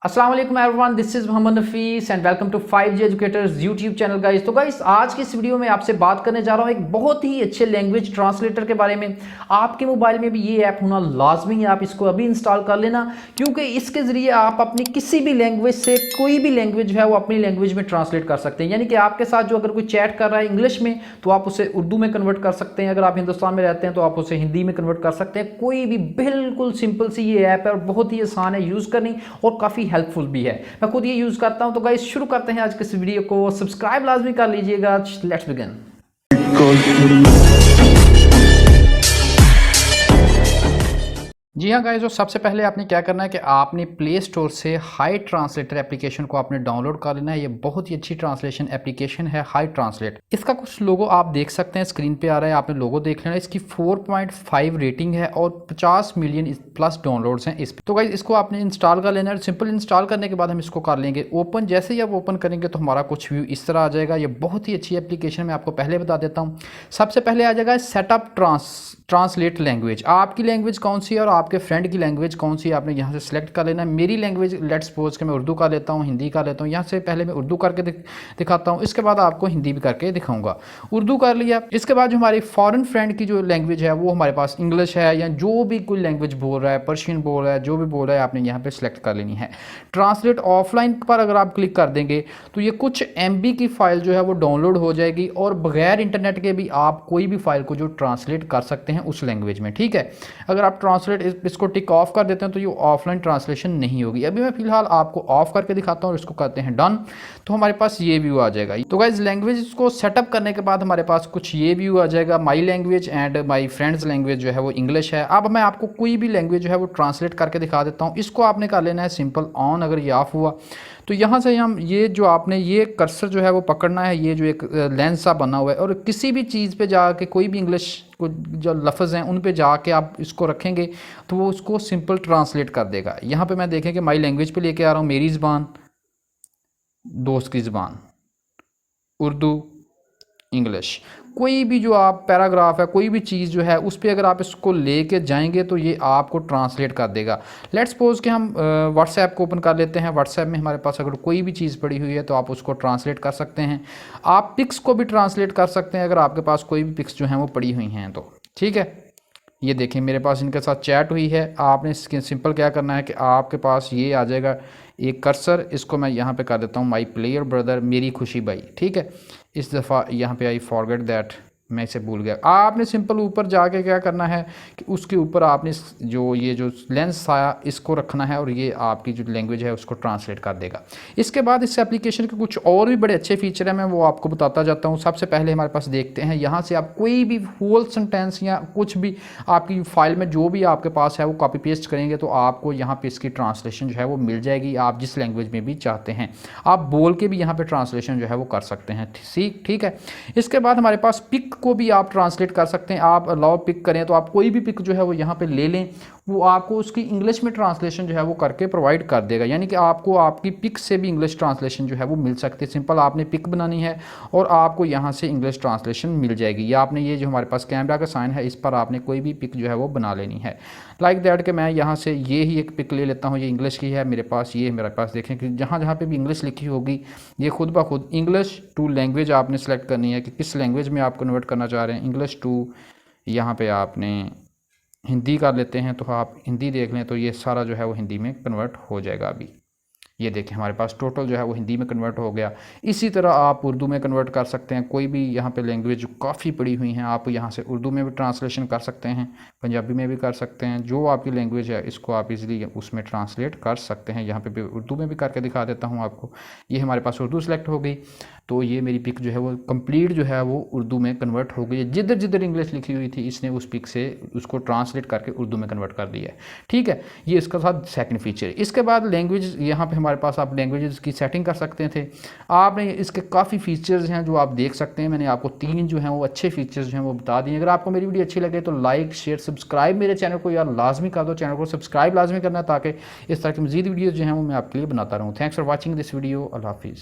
अस्सलाम वालेकुम everyone, this is Mohammad Nafees and welcome to 5G educators YouTube channel guys. तो guys आज की इस वीडियो में आपसे बात करने जा रहा हूँ एक बहुत ही अच्छे लैंग्वेज ट्रांसलेटर के बारे में। आपके मोबाइल में भी ये ऐप होना लाजमी है, आप इसको अभी इंस्टॉल कर लेना, क्योंकि इसके ज़रिए आप अपनी किसी भी लैंग्वेज से कोई भी लैंग्वेज है वो अपनी लैंग्वेज में ट्रांसलेट कर सकते हैं। यानी कि आपके साथ जो अगर कोई चैट कर रहा है इंग्लिश में तो आप उसे उर्दू में कन्वर्ट कर सकते हैं, अगर आप हिंदुस्तान में रहते हैं तो आप उसे हिंदी में कन्वर्ट कर सकते हैं। कोई भी, बिल्कुल सिंपल सी ये ऐप है और बहुत ही आसान है यूज़ करनी और काफ़ी हेल्पफुल भी है। मैं खुद ये यूज करता हूं। तो गाइस शुरू करते हैं आज के इस वीडियो को। सब्सक्राइब लाजमी कर लीजिएगा। Let's begin. जी हाँ गाइस, तो सबसे पहले आपने क्या करना है कि आपने प्ले स्टोर से हाई ट्रांसलेटर एप्लीकेशन को आपने डाउनलोड कर लेना है। ये बहुत ही अच्छी ट्रांसलेशन एप्लीकेशन है हाई ट्रांसलेट। इसका कुछ लोगो आप देख सकते हैं, स्क्रीन पे आ रहा है, आपने लोगो देख लेना। इसकी 4.5 रेटिंग है और 50 मिलियन प्लस डाउनलोड्स हैं इस पे। तो गाइस इसको आपने इंस्टॉल कर लेना है। सिंपल इंस्टॉल करने के बाद हम इसको कर लेंगे ओपन। जैसे ही आप ओपन करेंगे तो हमारा कुछ व्यू इस तरह आ जाएगा। ये बहुत ही अच्छी एप्लीकेशन मैं आपको पहले बता देता हूँ। सबसे पहले आ जाएगा सेटअप ट्रांसलेट लैंग्वेज। आपकी लैंग्वेज कौन सी है और आपके फ्रेंड की लैंग्वेज कौन सी है, आपने यहाँ से सिलेक्ट कर लेना है। मेरी लैंग्वेज लेट्स सपोज कि मैं उर्दू कर लेता हूँ, हिंदी कर लेता हूँ। यहाँ से पहले मैं उर्दू करके दिखाता हूँ, इसके बाद आपको हिंदी भी करके दिखाऊंगा। उर्दू कर लिया, इसके बाद जो हमारी फॉरेन फ्रेंड की जो लैंग्वेज है वो हमारे पास इंग्लिश है या जो भी कोई लैंग्वेज बोल रहा है, पर्शियन बोल रहा है, जो भी बोल रहा है, आपने यहाँ पर सिलेक्ट कर लेनी है। ट्रांसलेट ऑफलाइन पर अगर आप क्लिक कर देंगे तो ये कुछ MB की फाइल जो है वो डाउनलोड हो जाएगी और बगैर इंटरनेट के भी आप कोई भी फाइल को जो ट्रांसलेट कर सकते हैं उस लैंग्वेज में। ठीक है, अगर आप ट्रांसलेट इसको टिक ऑफ कर देते हैं तो ये ऑफलाइन ट्रांसलेशन नहीं होगी। अभी मैं फिलहाल आपको ऑफ करके दिखाता हूँ और इसको करते हैं डन, तो हमारे पास ये व्यू आ जाएगा। तो गाइस लैंग्वेज को सेटअप करने के बाद हमारे पास कुछ ये व्यू आ जाएगा। My language and my friends language जो है वो इंग्लिश है। अब मैं आपको कोई भी लैंग्वेज जो है वो ट्रांसलेट करके दिखा देता हूँ। इसको आपने कर लेना है सिंपल ऑन। अगर ये ऑफ हुआ तो यहाँ से हम ये जो आपने ये कर्सर जो है वो पकड़ना है, ये जो एक लेंस सा बना हुआ है, और किसी भी चीज़ पे जाके कोई भी इंग्लिश को जो लफ्ज़ हैं उन पे जाके आप इसको रखेंगे तो वो उसको सिंपल ट्रांसलेट कर देगा। यहाँ पे मैं देखें कि माई लैंग्वेज पे लेके आ रहा हूँ, मेरी ज़बान, दोस्त की ज़बान, उर्दू, इंग्लिश। कोई भी जो आप पैराग्राफ है, कोई भी चीज़ जो है उस पर अगर आप इसको लेके जाएंगे तो ये आपको ट्रांसलेट कर देगा। लेट्स सपोज कि हम व्हाट्सएप को ओपन कर लेते हैं। व्हाट्सएप में हमारे पास अगर कोई भी चीज़ पड़ी हुई है तो आप उसको ट्रांसलेट कर सकते हैं। आप पिक्स को भी ट्रांसलेट कर सकते हैं अगर आपके पास कोई भी पिक्स जो हैं वो पड़ी हुई हैं तो। ठीक है, ये देखें मेरे पास इनके साथ चैट हुई है। आपने सिंपल क्या करना है कि आपके पास ये आ जाएगा एक कर्सर, इसको मैं यहाँ पे कर देता हूँ माई प्लेयर ब्रदर, मेरी खुशी भाई। ठीक है, इस दफ़ा यहाँ पे आई फॉरगेट दैट, मैं इसे भूल गया। आपने सिंपल ऊपर जाके क्या करना है कि उसके ऊपर आपने जो ये जो लेंस आया इसको रखना है और ये आपकी जो लैंग्वेज है उसको ट्रांसलेट कर देगा। इसके बाद इस एप्लीकेशन के कुछ और भी बड़े अच्छे फीचर हैं, मैं वो आपको बताता जाता हूँ। सबसे पहले हमारे पास देखते हैं, यहाँ से आप कोई भी होल सेंटेंस या कुछ भी आपकी फाइल में जो भी आपके पास है वो कॉपी पेस्ट करेंगे तो आपको यहाँ पर इसकी ट्रांसलेशन जो है वो मिल जाएगी। आप जिस लैंग्वेज में भी चाहते हैं आप बोल के भी यहाँ पर ट्रांसलेशन जो है वो कर सकते हैं। ठीक है, इसके बाद हमारे पास पिक को भी आप ट्रांसलेट कर सकते हैं। आप अलाउ पिक करें तो आप कोई भी पिक जो है वो यहाँ पे ले लें, वो आपको उसकी इंग्लिश में ट्रांसलेशन जो है वो करके प्रोवाइड कर देगा। यानी कि आपको आपकी पिक से भी इंग्लिश ट्रांसलेशन जो है वो मिल सकती है। सिंपल आपने पिक बनानी है और आपको यहाँ से इंग्लिश ट्रांसलेशन मिल जाएगी। या आपने ये जो हमारे पास कैमरा का साइन है इस पर आपने कोई भी पिक जो है वो बना लेनी है। लाइक दैट कि मैं यहाँ से ये ही एक पिक ले लेता हूँ, ये इंग्लिश की है मेरे पास। ये मेरे पास देखें कि जहाँ जहाँ पे भी इंग्लिश लिखी होगी ये खुद ब खुद इंग्लिश टू लैंग्वेज आपने सेलेक्ट करनी है कि किस लैंग्वेज में आप कन्वर्ट करना चाह रहे हैं। इंग्लिश टू, यहाँ पे आपने हिंदी कर लेते हैं तो आप हिंदी देख लें तो ये सारा जो है वो हिंदी में कन्वर्ट हो जाएगा। अभी ये देखें हमारे पास टोटल जो है वो हिंदी में कन्वर्ट हो गया। इसी तरह आप उर्दू में कन्वर्ट कर सकते हैं। कोई भी यहाँ पे लैंग्वेज जो काफ़ी पड़ी हुई हैं आप यहाँ से उर्दू में भी ट्रांसलेशन कर सकते हैं, पंजाबी में भी कर सकते हैं। जो आपकी लैंग्वेज है इसको आप इजीली उसमें ट्रांसलेट कर सकते हैं। यहाँ पे भी उर्दू में भी करके दिखा देता हूँ आपको। ये हमारे पास उर्दू सेलेक्ट हो गई तो ये मेरी पिक जो है वो कंप्लीट जो है वो उर्दू में कन्वर्ट हो गई है। जिधर जिधर इंग्लिश लिखी हुई थी इसने उस पिक से उसको ट्रांसलेट करके उर्दू में कन्वर्ट कर दिया है। ठीक है, ये इसका साथ सेकंड फीचर। इसके बाद लैंग्वेज, यहाँ पे हमारे पास आप लैंग्वेजेस की सेटिंग कर सकते थे। आपने इसके काफ़ी फीचर्स हैं जो आप देख सकते हैं। मैंने आपको 3 जो हैं वो अच्छे फीचर्स जो हैं वो बता दिए। अगर आपको मेरी वीडियो अच्छी लगे तो लाइक शेयर सब्सक्राइब मेरे चैनल को यार लाजमी कर दो। चैनल को सब्सक्राइब लाजमी करना ताकि इस तरह की मज़ीद वीडियोज़ जो हैं वो मैं आपके लिए बनाता रहूँ। Thanks for watching this video. अल्लाह हाफिज़।